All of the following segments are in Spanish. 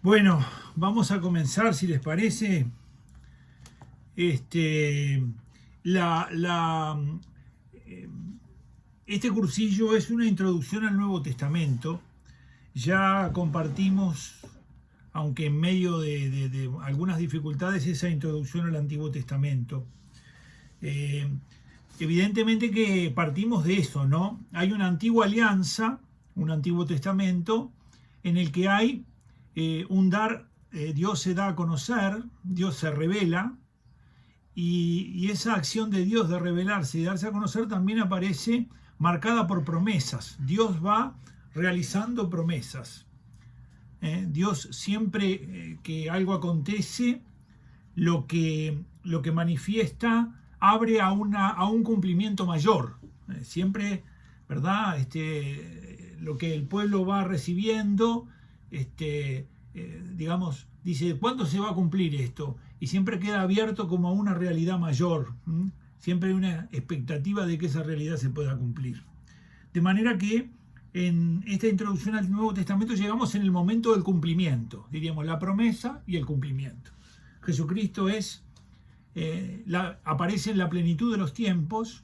Bueno, vamos a comenzar, si les parece. Este, la, la, eh, este cursillo es una introducción al Nuevo Testamento. Ya compartimos, aunque en medio de algunas dificultades, esa introducción al Antiguo Testamento. Eh, Evidentemente que partimos de eso, ¿no? Hay una antigua alianza, un Antiguo Testamento, en el que hay un dar, Dios se da a conocer, Dios se revela, y esa acción de Dios de revelarse y darse a conocer también aparece marcada por promesas. Dios va realizando promesas. Dios siempre que algo acontece, lo que manifiesta abre a un cumplimiento mayor. Siempre, ¿verdad? Lo que el pueblo va recibiendo, digamos, dice, ¿cuándo se va a cumplir esto? Y siempre queda abierto como a una realidad mayor. Siempre hay una expectativa de que esa realidad se pueda cumplir. De manera que en esta introducción al Nuevo Testamento llegamos en el momento del cumplimiento, diríamos la promesa y el cumplimiento. Jesucristo aparece en la plenitud de los tiempos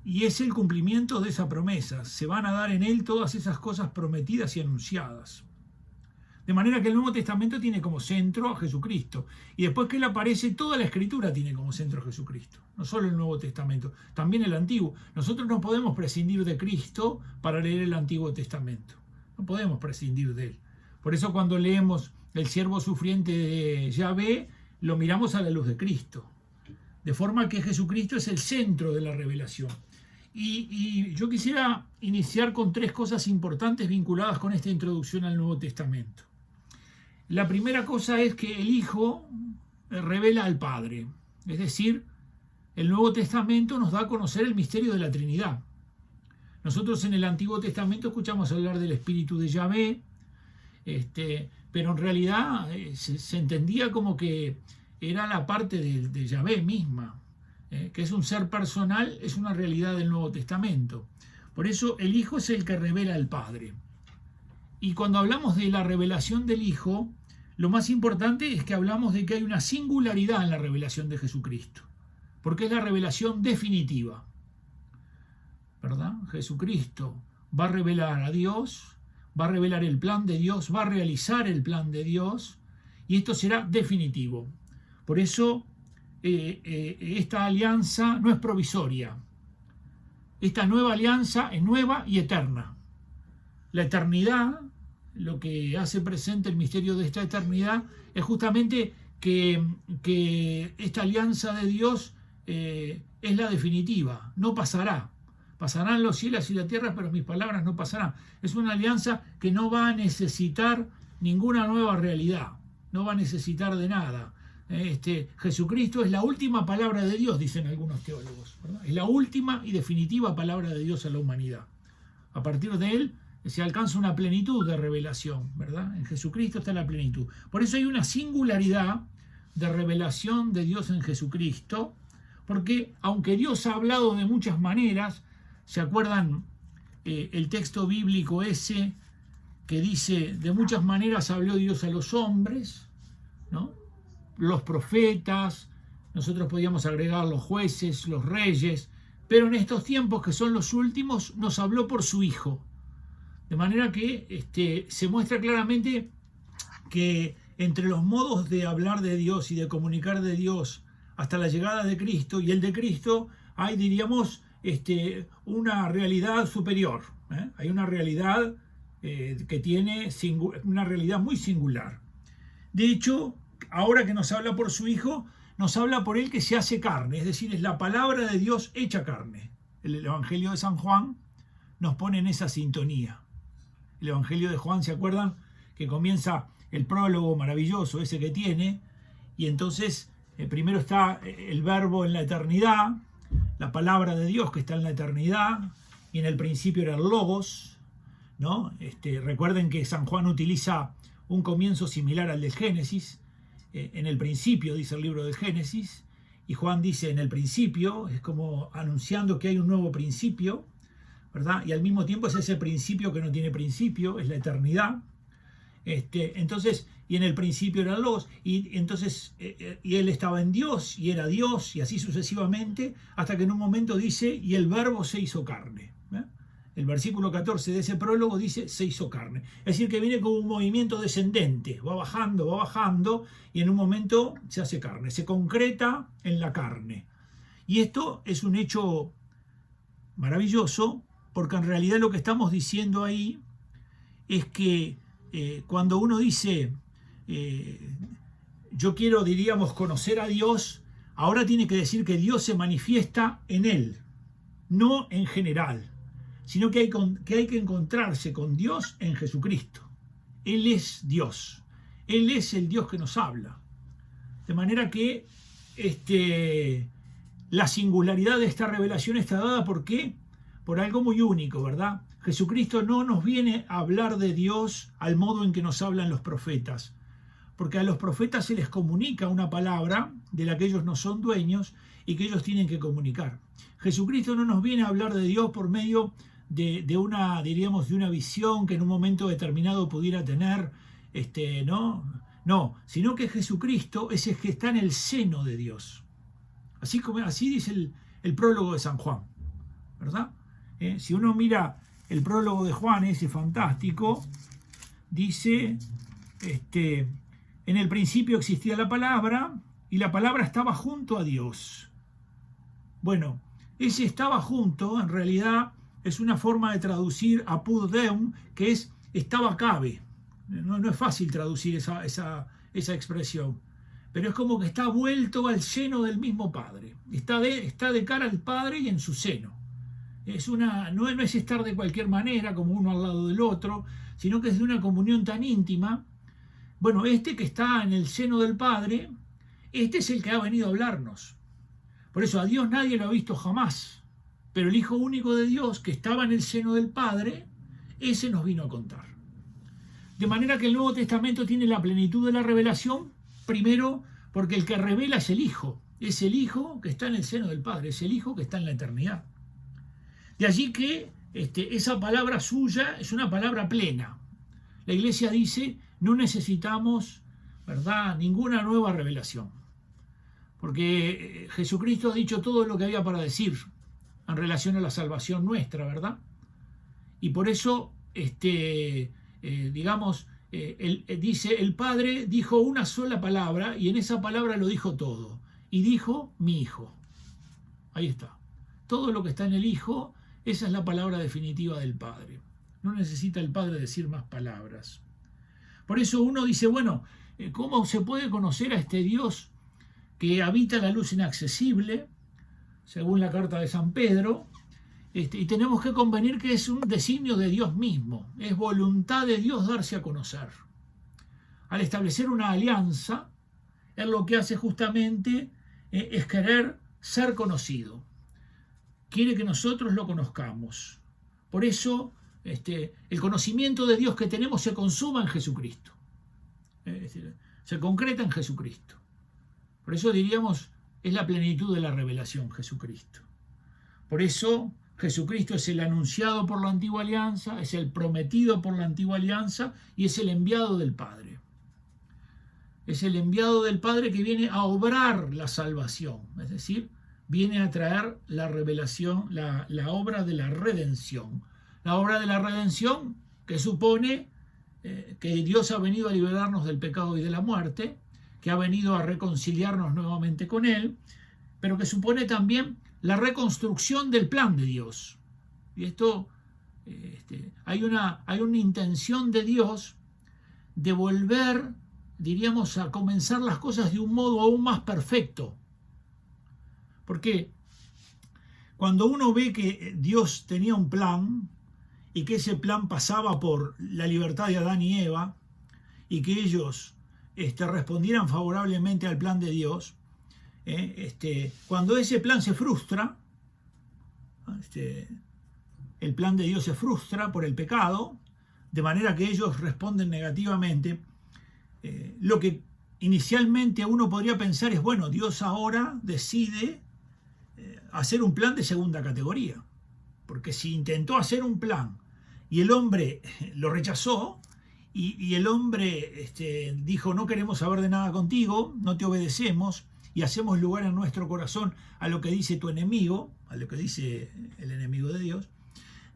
y es el cumplimiento de esa promesa. Se van a dar en él todas esas cosas prometidas y anunciadas. De manera que el Nuevo Testamento tiene como centro a Jesucristo. Y después que él aparece, toda la Escritura tiene como centro a Jesucristo. No solo el Nuevo Testamento, también el Antiguo. Nosotros no podemos prescindir de Cristo para leer el Antiguo Testamento. No podemos prescindir de él. Por eso cuando leemos el siervo sufriente de Yahvé, lo miramos a la luz de Cristo. De forma que Jesucristo es el centro de la revelación. Y yo quisiera iniciar con tres cosas importantes vinculadas con esta introducción al Nuevo Testamento. La primera cosa es que el Hijo revela al Padre. Es decir, el Nuevo Testamento nos da a conocer el misterio de la Trinidad. Nosotros en el Antiguo Testamento escuchamos hablar del Espíritu de Yahvé, pero en realidad se entendía como que era la parte de Yahvé misma, que es un ser personal, es una realidad del Nuevo Testamento. Por eso el Hijo es el que revela al Padre. Y cuando hablamos de la revelación del Hijo, lo más importante es que hablamos de que hay una singularidad en la revelación de Jesucristo, porque es la revelación definitiva, ¿verdad? Jesucristo va a revelar a Dios, va a revelar el plan de Dios, va a realizar el plan de Dios, y esto será definitivo. Por eso esta alianza no es provisoria. Esta nueva alianza es nueva y eterna. La eternidad, lo que hace presente el misterio de esta eternidad, es justamente que esta alianza de Dios es la definitiva, no pasará. Pasarán los cielos y la tierra, pero mis palabras no pasarán. Es una alianza que no va a necesitar ninguna nueva realidad, no va a necesitar de nada. Jesucristo es la última palabra de Dios, dicen algunos teólogos, ¿verdad? Es la última y definitiva palabra de Dios a la humanidad. A partir de él se alcanza una plenitud de revelación, ¿verdad? En Jesucristo está la plenitud. Por eso hay una singularidad de revelación de Dios en Jesucristo, porque aunque Dios ha hablado de muchas maneras, ¿se acuerdan el texto bíblico ese que dice, de muchas maneras habló Dios a los hombres, ¿no? Los profetas, nosotros podíamos agregar los jueces, los reyes, pero en estos tiempos que son los últimos nos habló por su Hijo. De manera que se muestra claramente que entre los modos de hablar de Dios y de comunicar de Dios hasta la llegada de Cristo y el de Cristo hay, diríamos, una realidad superior. Hay una realidad que tiene una realidad muy singular. De hecho, ahora que nos habla por su Hijo, nos habla por él que se hace carne, es decir, es la palabra de Dios hecha carne. El Evangelio de San Juan nos pone en esa sintonía. El Evangelio de Juan, ¿se acuerdan? Que comienza el prólogo maravilloso ese que tiene, y entonces primero está el verbo en la eternidad, la palabra de Dios que está en la eternidad, y en el principio era el Logos, ¿no? Recuerden que San Juan utiliza un comienzo similar al del Génesis. En el principio, dice el libro de Génesis, y Juan dice en el principio, es como anunciando que hay un nuevo principio, ¿verdad? Y al mismo tiempo es ese principio que no tiene principio, es la eternidad. Entonces, y en el principio era Logos, y entonces, y él estaba en Dios, y era Dios, y así sucesivamente, hasta que en un momento dice, y el verbo se hizo carne. El versículo 14 de ese prólogo dice, se hizo carne. Es decir, que viene como un movimiento descendente, va bajando, y en un momento se hace carne, se concreta en la carne. Y esto es un hecho maravilloso, porque en realidad lo que estamos diciendo ahí es que cuando uno dice, yo quiero, diríamos, conocer a Dios, ahora tiene que decir que Dios se manifiesta en él, no en general, sino que hay que encontrarse con Dios en Jesucristo. Él es Dios, Él es el Dios que nos habla. De manera que la singularidad de esta revelación está dada ¿por qué? Por algo muy único, ¿verdad? Jesucristo no nos viene a hablar de Dios al modo en que nos hablan los profetas, porque a los profetas se les comunica una palabra de la que ellos no son dueños y que ellos tienen que comunicar. Jesucristo no nos viene a hablar de Dios por medio de una, diríamos, de una visión que en un momento determinado pudiera tener, no, sino que Jesucristo es el que está en el seno de Dios. Así dice el prólogo de San Juan, ¿verdad? Si uno mira el prólogo de Juan, ese fantástico, dice, en el principio existía la palabra y la palabra estaba junto a Dios. Bueno, ese estaba junto, en realidad es una forma de traducir apud deum, que es estaba cabe. No es fácil traducir esa expresión, pero es como que está vuelto al seno del mismo Padre. Está de cara al Padre y en su seno. No es estar de cualquier manera, como uno al lado del otro, sino que es de una comunión tan íntima. Bueno, que está en el seno del Padre, es el que ha venido a hablarnos. Por eso a Dios nadie lo ha visto jamás, pero el Hijo único de Dios, que estaba en el seno del Padre, ese nos vino a contar. De manera que el Nuevo Testamento tiene la plenitud de la revelación, primero porque el que revela es el Hijo que está en el seno del Padre, es el Hijo que está en la eternidad. De allí que esa palabra suya es una palabra plena. La Iglesia dice, no necesitamos, ¿verdad?, ninguna nueva revelación, porque Jesucristo ha dicho todo lo que había para decir en relación a la salvación nuestra, ¿verdad? Y por eso, dice, el Padre dijo una sola palabra y en esa palabra lo dijo todo. Y dijo, mi Hijo. Ahí está. Todo lo que está en el Hijo, esa es la palabra definitiva del Padre. No necesita el Padre decir más palabras. Por eso uno dice, bueno, ¿cómo se puede conocer a este Dios que habita la luz inaccesible, según la carta de San Pedro? Y tenemos que convenir que es un designio de Dios mismo, es voluntad de Dios darse a conocer. Al establecer una alianza, Él lo que hace justamente es querer ser conocido. Quiere que nosotros lo conozcamos. Por eso el conocimiento de Dios que tenemos se consuma en Jesucristo. Es decir, se concreta en Jesucristo. Por eso diríamos, es la plenitud de la revelación, Jesucristo. Por eso Jesucristo es el anunciado por la antigua alianza, es el prometido por la antigua alianza y es el enviado del Padre. Es el enviado del Padre que viene a obrar la salvación, es decir, viene a traer la revelación, la obra de la redención. La obra de la redención que supone que Dios ha venido a liberarnos del pecado y de la muerte, que ha venido a reconciliarnos nuevamente con Él, pero que supone también la reconstrucción del plan de Dios. Y esto, hay una intención de Dios de volver, diríamos, a comenzar las cosas de un modo aún más perfecto. Porque cuando uno ve que Dios tenía un plan y que ese plan pasaba por la libertad de Adán y Eva y que ellos respondieran favorablemente al plan de Dios, cuando ese plan se frustra, el plan de Dios se frustra por el pecado, de manera que ellos responden negativamente, lo que inicialmente uno podría pensar es, bueno, Dios ahora decide hacer un plan de segunda categoría, porque si intentó hacer un plan y el hombre lo rechazó y el hombre dijo, no queremos saber de nada contigo, no te obedecemos y hacemos lugar en nuestro corazón a lo que dice tu enemigo, a lo que dice el enemigo de Dios.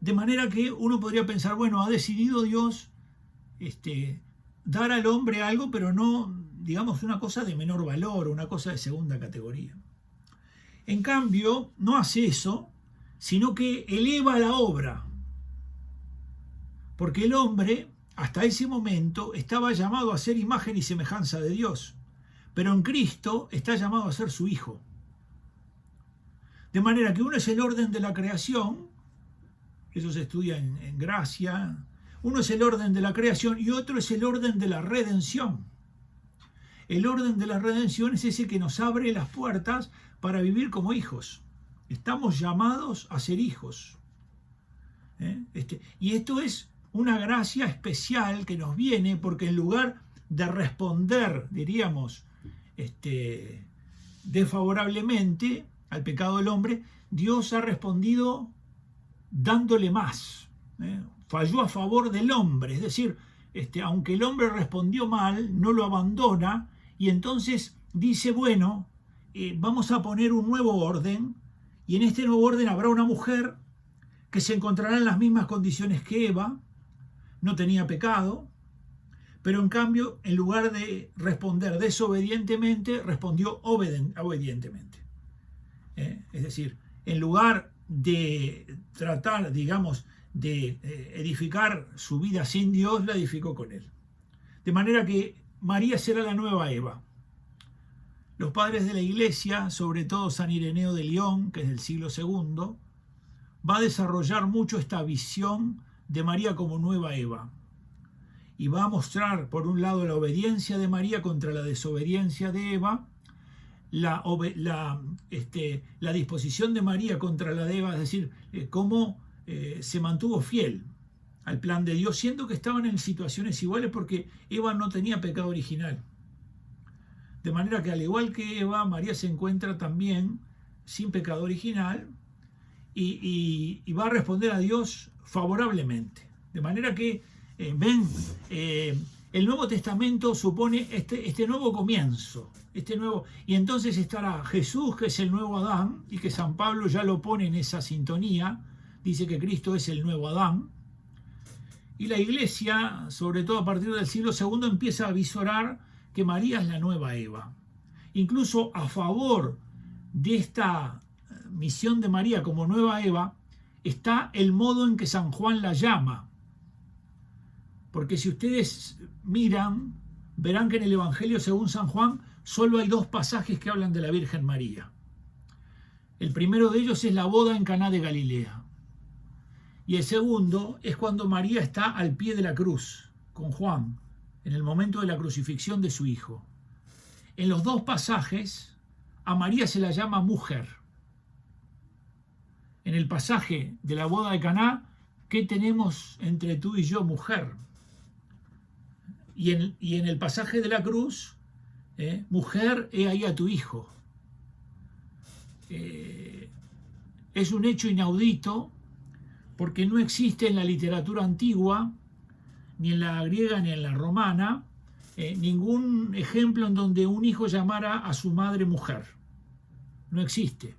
De manera que uno podría pensar, bueno, ha decidido Dios dar al hombre algo, pero no, digamos, una cosa de menor valor, una cosa de segunda categoría. En cambio, no hace eso, sino que eleva la obra. Porque el hombre, hasta ese momento, estaba llamado a ser imagen y semejanza de Dios. Pero en Cristo está llamado a ser su hijo. De manera que uno es el orden de la creación, eso se estudia en Gracia, uno es el orden de la creación y otro es el orden de la redención. El orden de la redención es ese que nos abre las puertas para vivir como hijos. Estamos llamados a ser hijos. Y esto es una gracia especial que nos viene porque en lugar de responder, diríamos, desfavorablemente al pecado del hombre, Dios ha respondido dándole más. Falló a favor del hombre, es decir, aunque el hombre respondió mal, no lo abandona y entonces dice, bueno, vamos a poner un nuevo orden y en este nuevo orden habrá una mujer que se encontrará en las mismas condiciones que Eva, no tenía pecado, pero en cambio, en lugar de responder desobedientemente, respondió obedientemente. Es decir, en lugar de tratar, digamos, de edificar su vida sin Dios, la edificó con él. De manera que María será la nueva Eva. Los padres de la Iglesia, sobre todo San Ireneo de León, que es del siglo II, va a desarrollar mucho esta visión de María como nueva Eva. Y va a mostrar, por un lado, la obediencia de María contra la desobediencia de Eva, la disposición de María contra la de Eva, es decir, cómo se mantuvo fiel al plan de Dios, siendo que estaban en situaciones iguales porque Eva no tenía pecado original. De manera que al igual que Eva, María se encuentra también sin pecado original y va a responder a Dios favorablemente. De manera que, el Nuevo Testamento supone este nuevo comienzo, y entonces estará Jesús, que es el nuevo Adán, y que San Pablo ya lo pone en esa sintonía, dice que Cristo es el nuevo Adán, y la Iglesia, sobre todo a partir del siglo II, empieza a visorar que María es la nueva Eva. Incluso a favor de esta misión de María como nueva Eva, está el modo en que San Juan la llama. Porque si ustedes miran, verán que en el Evangelio según San Juan solo hay 2 pasajes que hablan de la Virgen María. El primero de ellos es la boda en Caná de Galilea. Y el segundo es cuando María está al pie de la cruz con Juan, en el momento de la crucifixión de su hijo. En los 2 pasajes a María se la llama mujer. En el pasaje de la boda de Caná, ¿qué tenemos entre tú y yo, mujer? Y en el pasaje de la cruz, mujer, he ahí a tu hijo. Es un hecho inaudito porque no existe en la literatura antigua, ni en la griega ni en la romana, ningún ejemplo en donde un hijo llamara a su madre mujer. No existe.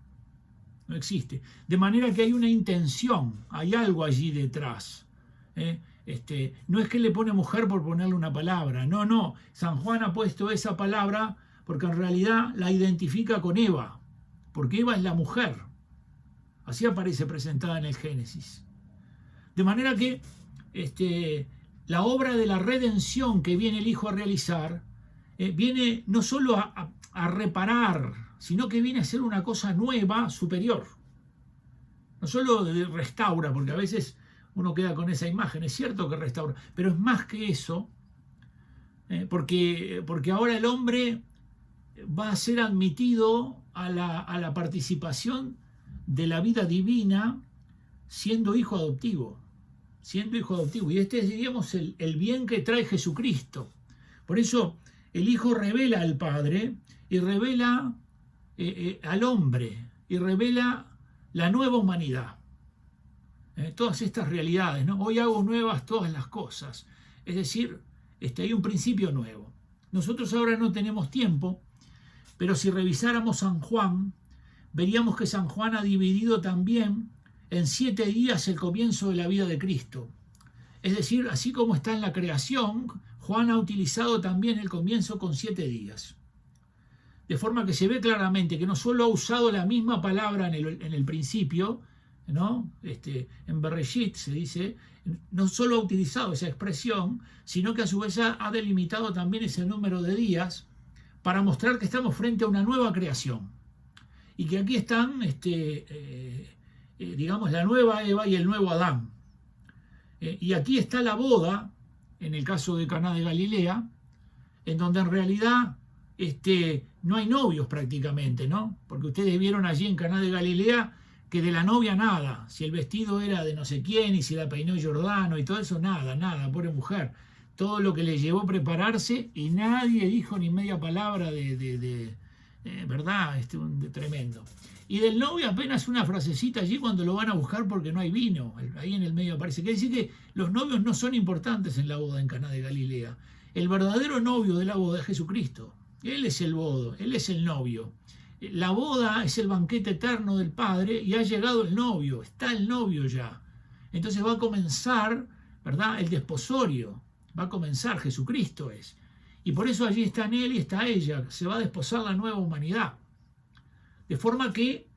No existe. De manera que hay una intención, hay algo allí detrás. No es que le pone mujer por ponerle una palabra, no. San Juan ha puesto esa palabra porque en realidad la identifica con Eva, porque Eva es la mujer. Así aparece presentada en el Génesis. De manera que la obra de la redención que viene el Hijo a realizar, viene no solo a reparar, sino que viene a ser una cosa nueva, superior. No solo restaura, porque a veces uno queda con esa imagen, es cierto que restaura, pero es más que eso, porque ahora el hombre va a ser admitido a la participación de la vida divina siendo hijo adoptivo. Y este es, diríamos, el bien que trae Jesucristo. Por eso el Hijo revela al Padre y revela al hombre y revela la nueva humanidad. Todas estas realidades, ¿no? Hoy hago nuevas todas las cosas. Es decir, hay un principio nuevo. Nosotros ahora no tenemos tiempo, pero si revisáramos San Juan, veríamos que San Juan ha dividido también en 7 días el comienzo de la vida de Cristo. Es decir, así como está en la creación, Juan ha utilizado también el comienzo con 7 días. De forma que se ve claramente que no solo ha usado la misma palabra en el principio, ¿no? En Bereshit se dice, no solo ha utilizado esa expresión, sino que a su vez ha delimitado también ese número de días para mostrar que estamos frente a una nueva creación. Y que aquí están, digamos, la nueva Eva y el nuevo Adán. Y aquí está la boda, en el caso de Caná de Galilea, en donde en realidad no hay novios prácticamente, ¿no? Porque ustedes vieron allí en Caná de Galilea que de la novia nada, si el vestido era de no sé quién y si la peinó Giordano y todo eso, nada, pobre mujer. Todo lo que le llevó a prepararse y nadie dijo ni media palabra ¿verdad? Tremendo. Y del novio apenas una frasecita allí cuando lo van a buscar porque no hay vino. Ahí en el medio aparece. Quiere decir que los novios no son importantes en la boda en Caná de Galilea. El verdadero novio de la boda es Jesucristo. Él es el bodo, Él es el novio. La boda es el banquete eterno del Padre y ha llegado el novio, está el novio ya. Entonces va a comenzar, ¿verdad?, el desposorio. Va a comenzar, Jesucristo es. Y por eso allí está en Él y está ella. Se va a desposar la nueva humanidad. De forma que,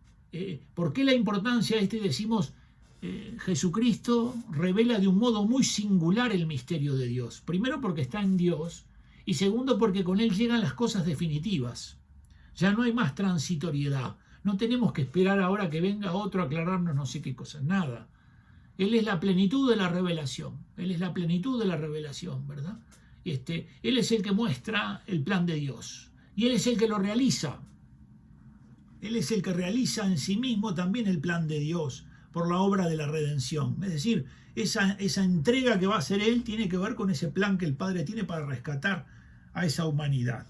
¿por qué la importancia de decimos, Jesucristo revela de un modo muy singular el misterio de Dios? Primero porque está en Dios y segundo porque con Él llegan las cosas definitivas. Ya no hay más transitoriedad. No tenemos que esperar ahora que venga otro a aclararnos no sé qué cosa. Nada. Él es la plenitud de la revelación. Él es la plenitud de la revelación, ¿verdad? Él es el que muestra el plan de Dios. Y Él es el que lo realiza. Él es el que realiza en sí mismo también el plan de Dios por la obra de la redención. Es decir, esa entrega que va a hacer Él tiene que ver con ese plan que el Padre tiene para rescatar a esa humanidad.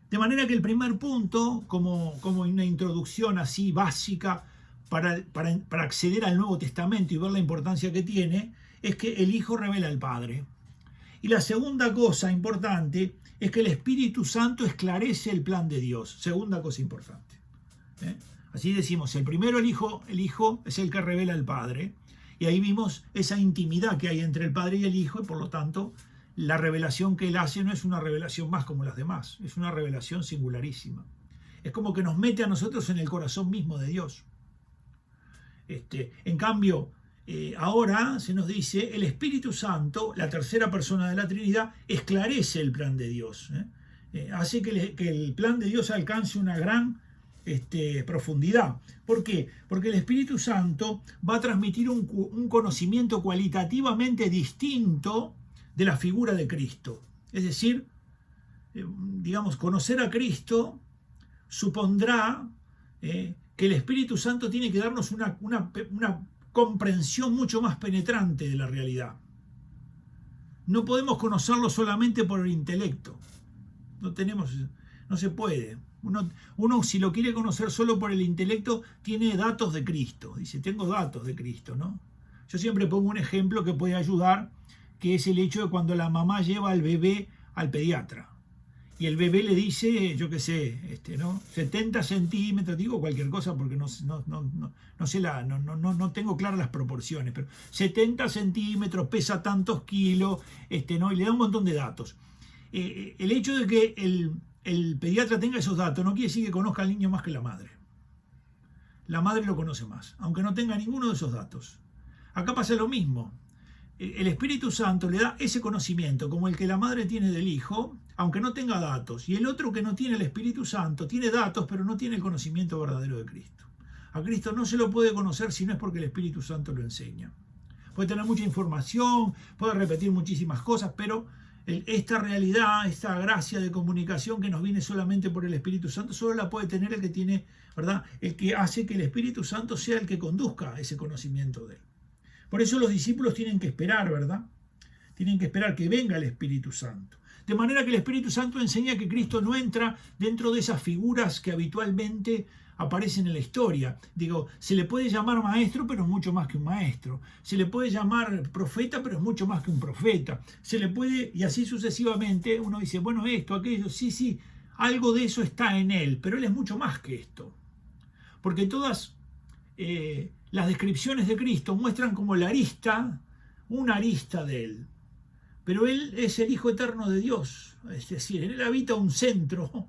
De manera que el primer punto, como una introducción así básica para acceder al Nuevo Testamento y ver la importancia que tiene, es que el Hijo revela al Padre. Y la segunda cosa importante es que el Espíritu Santo esclarece el plan de Dios. Segunda cosa importante. Así decimos, el primero el Hijo es el que revela al Padre. Y ahí vimos esa intimidad que hay entre el Padre y el Hijo y por lo tanto la revelación que Él hace no es una revelación más como las demás, es una revelación singularísima. Es como que nos mete a nosotros en el corazón mismo de Dios. En cambio, ahora se nos dice, el Espíritu Santo, la tercera persona de la Trinidad, esclarece el plan de Dios. Hace que el plan de Dios alcance una gran profundidad. ¿Por qué? Porque el Espíritu Santo va a transmitir un conocimiento cualitativamente distinto de la figura de Cristo. Es decir, digamos, conocer a Cristo supondrá que el Espíritu Santo tiene que darnos una comprensión mucho más penetrante de la realidad. No podemos conocerlo solamente por el intelecto. No se puede. Uno si lo quiere conocer solo por el intelecto, tiene datos de Cristo. Dice, tengo datos de Cristo, ¿no? Yo siempre pongo un ejemplo que puede ayudar, que es el hecho de cuando la mamá lleva al bebé al pediatra. Y el bebé le dice, yo qué sé, 70 centímetros, digo cualquier cosa porque no tengo claras las proporciones, pero 70 centímetros, pesa tantos kilos, y le da un montón de datos. El hecho de que el pediatra tenga esos datos no quiere decir que conozca al niño más que la madre. La madre lo conoce más, aunque no tenga ninguno de esos datos. Acá pasa lo mismo. El Espíritu Santo le da ese conocimiento como el que la madre tiene del Hijo, aunque no tenga datos. Y el otro que no tiene el Espíritu Santo tiene datos, pero no tiene el conocimiento verdadero de Cristo. A Cristo no se lo puede conocer si no es porque el Espíritu Santo lo enseña. Puede tener mucha información, puede repetir muchísimas cosas, pero esta realidad, esta gracia de comunicación que nos viene solamente por el Espíritu Santo, solo la puede tener el que tiene, ¿verdad? El que hace que el Espíritu Santo sea el que conduzca ese conocimiento de él. Por eso los discípulos tienen que esperar, ¿verdad? Tienen que esperar que venga el Espíritu Santo. De manera que el Espíritu Santo enseña que Cristo no entra dentro de esas figuras que habitualmente aparecen en la historia. Digo, se le puede llamar maestro, pero es mucho más que un maestro. Se le puede llamar profeta, pero es mucho más que un profeta. Se le puede, y así sucesivamente, uno dice, bueno, esto, aquello, sí, algo de eso está en él, pero él es mucho más que esto. Porque todas las descripciones de Cristo muestran como la arista, una arista de él. Pero él es el Hijo eterno de Dios, es decir, él habita un centro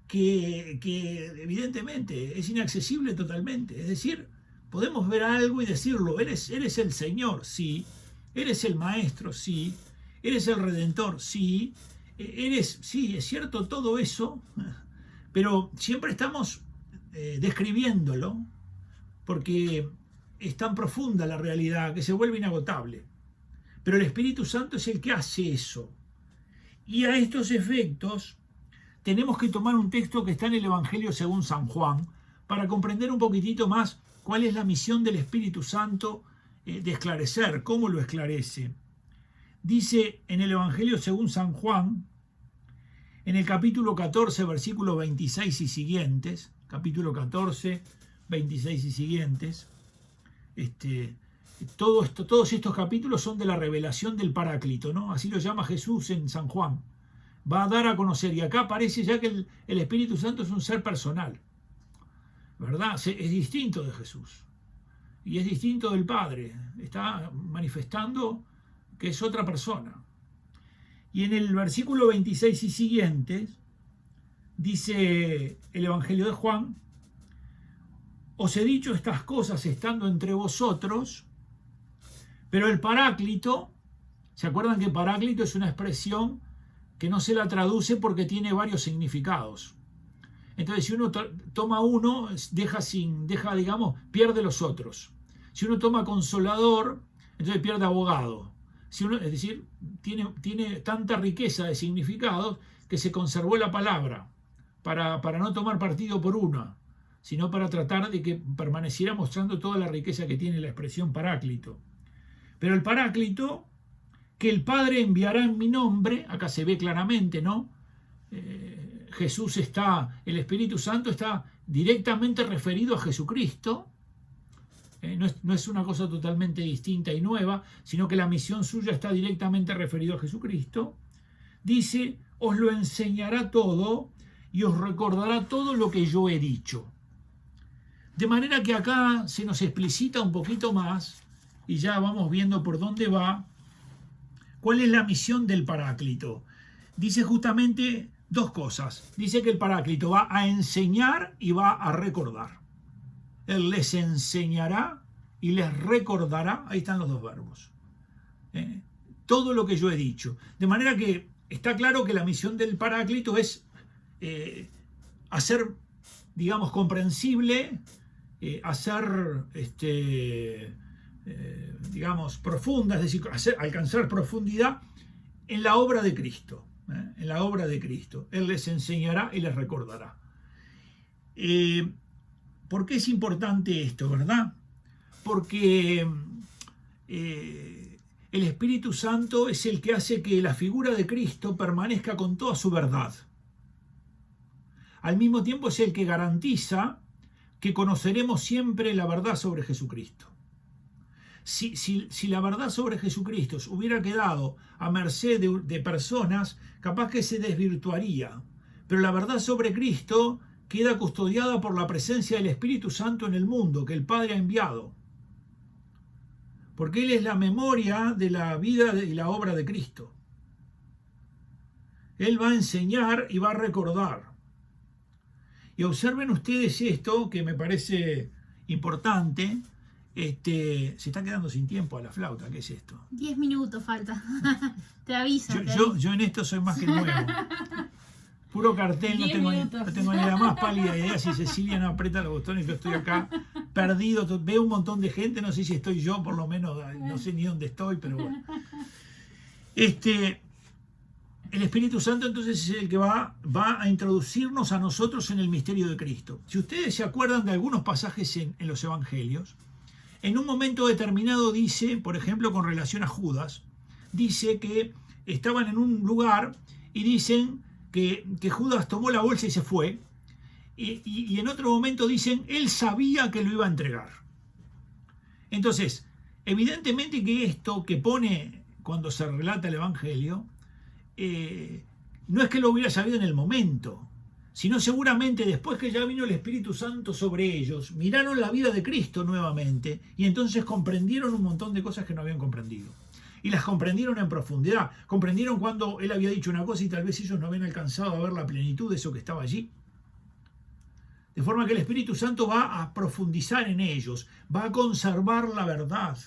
que evidentemente es inaccesible totalmente. Es decir, podemos ver algo y decirlo, él es el Señor, sí, él es el Maestro, sí, él es el Redentor, sí, sí, es cierto todo eso, pero siempre estamos describiéndolo porque es tan profunda la realidad que se vuelve inagotable. Pero el Espíritu Santo es el que hace eso. Y a estos efectos tenemos que tomar un texto que está en el Evangelio según San Juan para comprender un poquitito más cuál es la misión del Espíritu Santo de esclarecer, cómo lo esclarece. Dice en el Evangelio según San Juan, en el capítulo 14, versículos 26 y siguientes, capítulo 14, 26 y siguientes, todos estos capítulos son de la revelación del Paráclito, ¿no? Así lo llama Jesús en San Juan. Va a dar a conocer, y acá parece ya que el Espíritu Santo es un ser personal, ¿verdad? Es distinto de Jesús y es distinto del Padre, está manifestando que es otra persona. Y en el versículo 26 y siguientes dice el Evangelio de Juan: os he dicho estas cosas estando entre vosotros, pero el Paráclito, ¿se acuerdan que Paráclito es una expresión que no se la traduce porque tiene varios significados? Entonces, si uno toma uno, pierde los otros. Si uno toma consolador, entonces pierde abogado. Es decir, tiene tanta riqueza de significados que se conservó la palabra para no tomar partido por una, sino para tratar de que permaneciera mostrando toda la riqueza que tiene la expresión Paráclito. Pero el Paráclito, que el Padre enviará en mi nombre, acá se ve claramente, ¿no? El Espíritu Santo está directamente referido a Jesucristo. No es una cosa totalmente distinta y nueva, sino que la misión suya está directamente referida a Jesucristo. Dice, os lo enseñará todo y os recordará todo lo que yo he dicho. De manera que acá se nos explicita un poquito más, y ya vamos viendo por dónde va, cuál es la misión del Paráclito. Dice justamente dos cosas. Dice que el Paráclito va a enseñar y va a recordar. Él les enseñará y les recordará, ahí están los dos verbos, todo lo que yo he dicho. De manera que está claro que la misión del Paráclito es hacer, digamos, comprensible, hacer, digamos, profunda, es decir, alcanzar profundidad en la obra de Cristo. En la obra de Cristo. Él les enseñará y les recordará. ¿Por qué es importante esto, verdad? Porque el Espíritu Santo es el que hace que la figura de Cristo permanezca con toda su verdad. Al mismo tiempo es el que garantiza que conoceremos siempre la verdad sobre Jesucristo. Si la verdad sobre Jesucristo hubiera quedado a merced de personas, capaz que se desvirtuaría. Pero la verdad sobre Cristo queda custodiada por la presencia del Espíritu Santo en el mundo, que el Padre ha enviado. Porque Él es la memoria de la vida y la obra de Cristo. Él va a enseñar y va a recordar. Y observen ustedes esto, que me parece importante. Se está quedando sin tiempo a la flauta. ¿Qué es esto? 10 minutos falta. Te aviso. Yo en esto soy más que nuevo. Puro cartel, no tengo ni la más pálida idea si Cecilia no aprieta los botones. Yo estoy acá perdido. Veo un montón de gente, no sé si estoy yo, por lo menos, no sé ni dónde estoy, pero bueno. El Espíritu Santo entonces es el que va a introducirnos a nosotros en el misterio de Cristo. Si ustedes se acuerdan de algunos pasajes en los Evangelios, en un momento determinado dice, por ejemplo, con relación a Judas, dice que estaban en un lugar y dicen que Judas tomó la bolsa y se fue, y en otro momento dicen, él sabía que lo iba a entregar. Entonces, evidentemente que esto que pone cuando se relata el Evangelio, no es que lo hubiera sabido en el momento, sino seguramente después que ya vino el Espíritu Santo sobre ellos, miraron la vida de Cristo nuevamente y entonces comprendieron un montón de cosas que no habían comprendido. Y las comprendieron en profundidad. Comprendieron cuando Él había dicho una cosa y tal vez ellos no habían alcanzado a ver la plenitud de eso que estaba allí. De forma que el Espíritu Santo va a profundizar en ellos, va a conservar la verdad,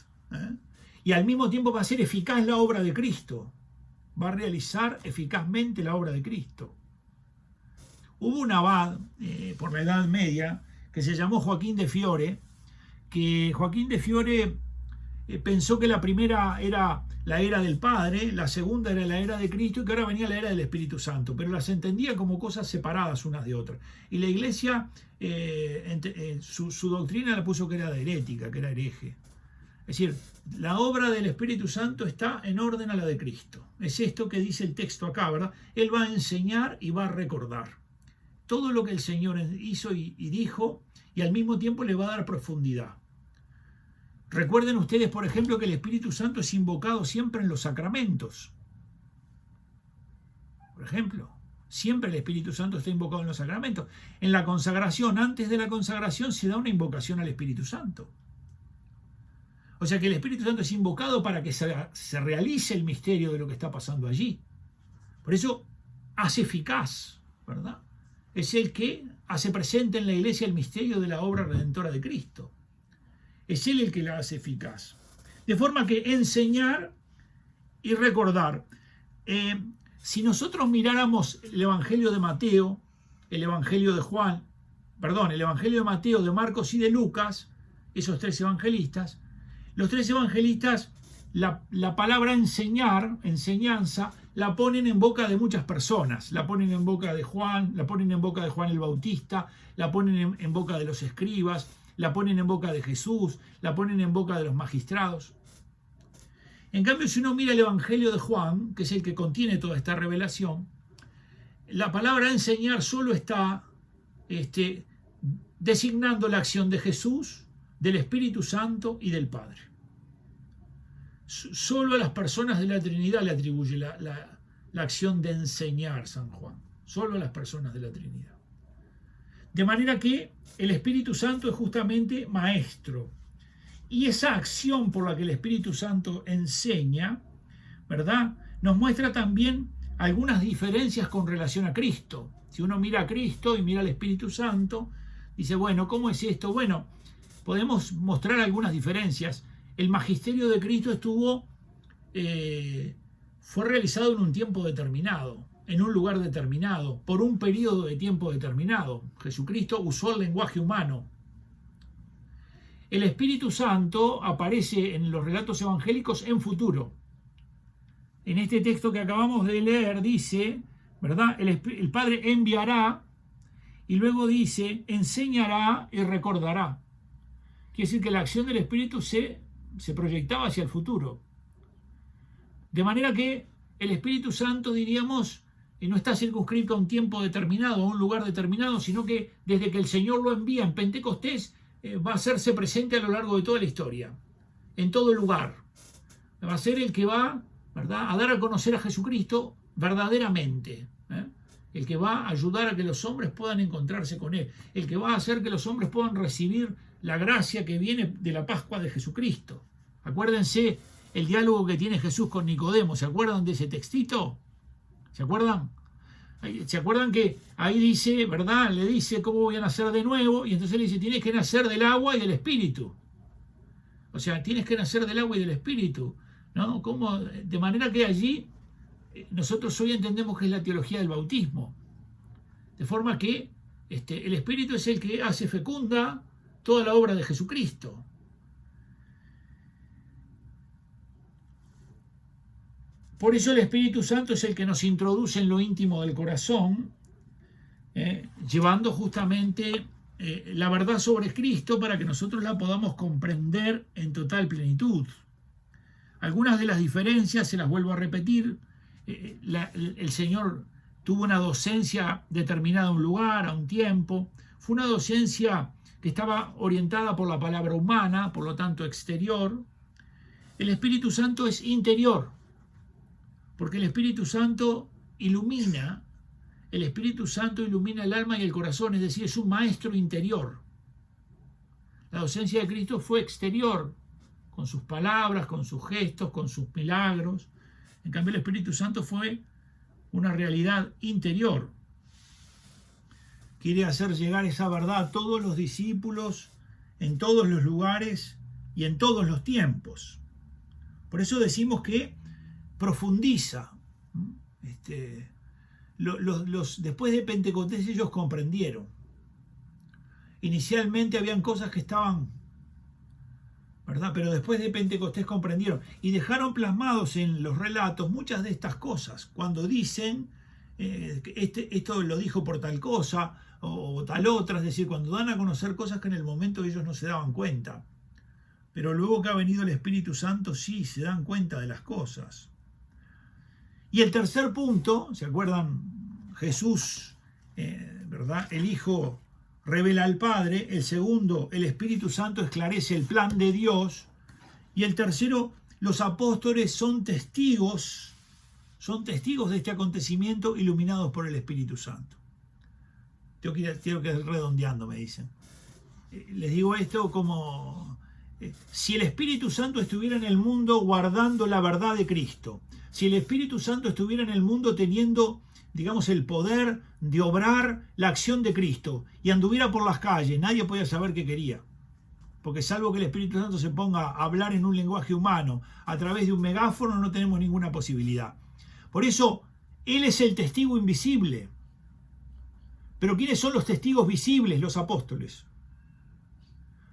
y al mismo tiempo va a hacer eficaz la obra de Cristo. Va a realizar eficazmente la obra de Cristo. Hubo un abad por la Edad Media que se llamó Joaquín de Fiore, que Joaquín de Fiore pensó que la primera era la era del Padre, la segunda era la era de Cristo y que ahora venía la era del Espíritu Santo, pero las entendía como cosas separadas unas de otras. Y la Iglesia, su doctrina la puso que era herética, que era hereje. Es decir, la obra del Espíritu Santo está en orden a la de Cristo. Es esto que dice el texto acá, ¿verdad? Él va a enseñar y va a recordar todo lo que el Señor hizo y dijo, y al mismo tiempo le va a dar profundidad. Recuerden ustedes, por ejemplo, que el Espíritu Santo es invocado siempre en los sacramentos. Por ejemplo, siempre el Espíritu Santo está invocado en los sacramentos. En la consagración, antes de la consagración, se da una invocación al Espíritu Santo. O sea que el Espíritu Santo es invocado para que se realice el misterio de lo que está pasando allí. Por eso hace eficaz, ¿verdad? Es el que hace presente en la Iglesia el misterio de la obra redentora de Cristo. Es Él el que la hace eficaz. De forma que enseñar y recordar. Si nosotros miráramos el Evangelio de Mateo, el Evangelio de Juan, el Evangelio de Mateo, de Marcos y de Lucas, esos tres evangelistas, los tres evangelistas, la palabra enseñar, enseñanza, la ponen en boca de muchas personas. La ponen en boca de Juan, la ponen en boca de Juan el Bautista, la ponen en boca de los escribas, la ponen en boca de Jesús, la ponen en boca de los magistrados. En cambio, si uno mira el Evangelio de Juan, que es el que contiene toda esta revelación, la palabra enseñar solo está designando la acción de Jesús, del Espíritu Santo y del Padre. Solo a las personas de la Trinidad le atribuye la acción de enseñar San Juan. Solo a las personas de la Trinidad. De manera que el Espíritu Santo es justamente maestro. Y esa acción por la que el Espíritu Santo enseña, ¿verdad?, nos muestra también algunas diferencias con relación a Cristo. Si uno mira a Cristo y mira al Espíritu Santo, dice, bueno, ¿cómo es esto? Bueno, podemos mostrar algunas diferencias. El magisterio de Cristo fue realizado en un tiempo determinado, en un lugar determinado, por un periodo de tiempo determinado. Jesucristo usó el lenguaje humano. El Espíritu Santo aparece en los relatos evangélicos en futuro. En este texto que acabamos de leer dice, ¿verdad?, el Padre enviará y luego dice, enseñará y recordará. Quiere decir que la acción del Espíritu se proyectaba hacia el futuro. De manera que el Espíritu Santo, diríamos, no está circunscrito a un tiempo determinado, a un lugar determinado, sino que desde que el Señor lo envía en Pentecostés, va a hacerse presente a lo largo de toda la historia, en todo lugar. Va a ser el que va, ¿verdad?, a dar a conocer a Jesucristo verdaderamente, el que va a ayudar a que los hombres puedan encontrarse con Él, el que va a hacer que los hombres puedan recibir la gracia que viene de la Pascua de Jesucristo. Acuérdense el diálogo que tiene Jesús con Nicodemo. ¿Se acuerdan de ese textito? ¿Se acuerdan? ¿Se acuerdan que ahí dice, ¿verdad? Le dice, ¿cómo voy a nacer de nuevo? Y entonces le dice, tienes que nacer del agua y del Espíritu. O sea, tienes que nacer del agua y del Espíritu, ¿no? ¿Cómo? De manera que allí nosotros hoy entendemos que es la teología del bautismo. De forma que el Espíritu es el que hace fecunda toda la obra de Jesucristo. Por eso el Espíritu Santo es el que nos introduce en lo íntimo del corazón, llevando justamente la verdad sobre Cristo para que nosotros la podamos comprender en total plenitud. Algunas de las diferencias, se las vuelvo a repetir, el Señor tuvo una docencia determinada a un lugar, a un tiempo. Fue una docencia que estaba orientada por la palabra humana, por lo tanto exterior. El Espíritu Santo es interior, porque el Espíritu Santo ilumina el alma y el corazón, es decir, es un maestro interior. La docencia de Cristo fue exterior, con sus palabras, con sus gestos, con sus milagros. En cambio, el Espíritu Santo fue una realidad interior. Quiere hacer llegar esa verdad a todos los discípulos, en todos los lugares y en todos los tiempos. Por eso decimos que profundiza. Después de Pentecostés ellos comprendieron. Inicialmente habían cosas que estaban, ¿verdad? Pero después de Pentecostés comprendieron y dejaron plasmados en los relatos muchas de estas cosas. Cuando dicen, esto lo dijo por tal cosa o tal otra, es decir, cuando dan a conocer cosas que en el momento ellos no se daban cuenta. Pero luego que ha venido el Espíritu Santo, sí, se dan cuenta de las cosas. Y el tercer punto, ¿se acuerdan? Jesús, ¿verdad? El Hijo revela al Padre. El segundo, el Espíritu Santo esclarece el plan de Dios. Y el tercero, los apóstoles son testigos de este acontecimiento iluminados por el Espíritu Santo. Tengo que ir redondeando, me dicen. Les digo esto como si el Espíritu Santo estuviera en el mundo guardando la verdad de Cristo, si el Espíritu Santo estuviera en el mundo teniendo, digamos, el poder de obrar la acción de Cristo y anduviera por las calles, nadie podía saber qué quería. Porque salvo que el Espíritu Santo se ponga a hablar en un lenguaje humano a través de un megáfono, no tenemos ninguna posibilidad. Por eso, Él es el testigo invisible. Pero ¿quiénes son los testigos visibles? Los apóstoles.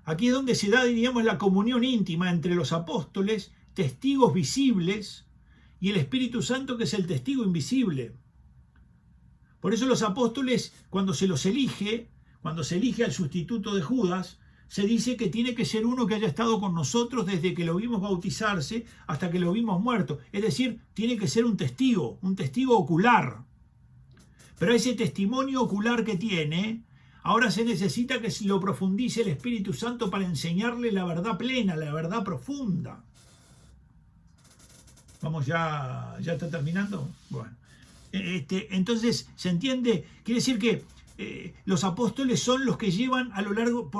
Aquí es donde se da, diríamos, la comunión íntima entre los apóstoles, testigos visibles, y el Espíritu Santo, que es el testigo invisible. Por eso los apóstoles, cuando se elige al sustituto de Judas, se dice que tiene que ser uno que haya estado con nosotros desde que lo vimos bautizarse hasta que lo vimos muerto. Es decir, tiene que ser un testigo ocular. Pero ese testimonio ocular que tiene, ahora se necesita que lo profundice el Espíritu Santo para enseñarle la verdad plena, la verdad profunda. Vamos, ya está terminando. Bueno, entonces, ¿se entiende? Quiere decir que los apóstoles son los que llevan a lo largo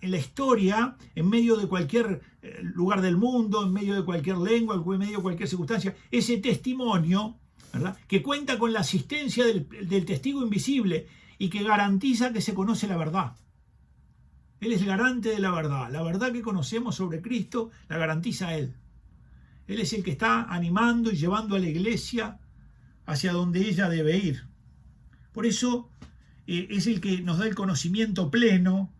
en la historia, en medio de cualquier lugar del mundo, en medio de cualquier lengua, en medio de cualquier circunstancia, ese testimonio, ¿verdad?, que cuenta con la asistencia del testigo invisible y que garantiza que se conoce la verdad. Él es el garante de la verdad que conocemos sobre Cristo la garantiza Él. Él es el que está animando y llevando a la iglesia hacia donde ella debe ir. Por eso es el que nos da el conocimiento pleno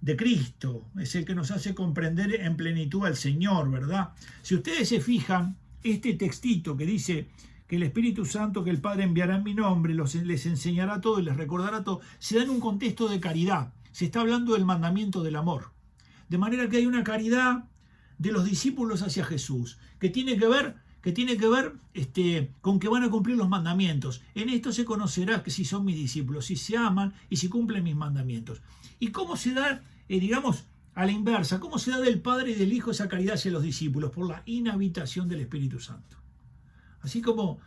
de Cristo, es el que nos hace comprender en plenitud al Señor, ¿verdad? Si ustedes se fijan, este textito que dice que el Espíritu Santo que el Padre enviará en mi nombre, les enseñará todo y les recordará todo, se da en un contexto de caridad. Se está hablando del mandamiento del amor. De manera que hay una caridad de los discípulos hacia Jesús, que tiene que ver con que van a cumplir los mandamientos. En esto se conocerá que si son mis discípulos, si se aman y si cumplen mis mandamientos. ¿Y cómo se da, digamos, a la inversa, cómo se da del Padre y del Hijo esa caridad hacia los discípulos? Por la inhabitación del Espíritu Santo. Así como,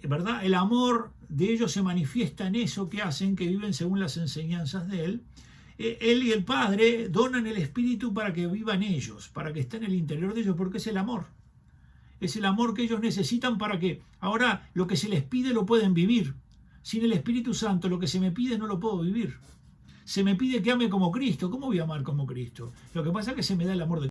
¿verdad?, el amor de ellos se manifiesta en eso que hacen, que viven según las enseñanzas de Él. Él y el Padre donan el Espíritu para que vivan ellos, para que esté en el interior de ellos, porque es el amor. Es el amor que ellos necesitan para que ahora lo que se les pide lo pueden vivir. Sin el Espíritu Santo lo que se me pide no lo puedo vivir. Se me pide que ame como Cristo. ¿Cómo voy a amar como Cristo? Lo que pasa es que se me da el amor de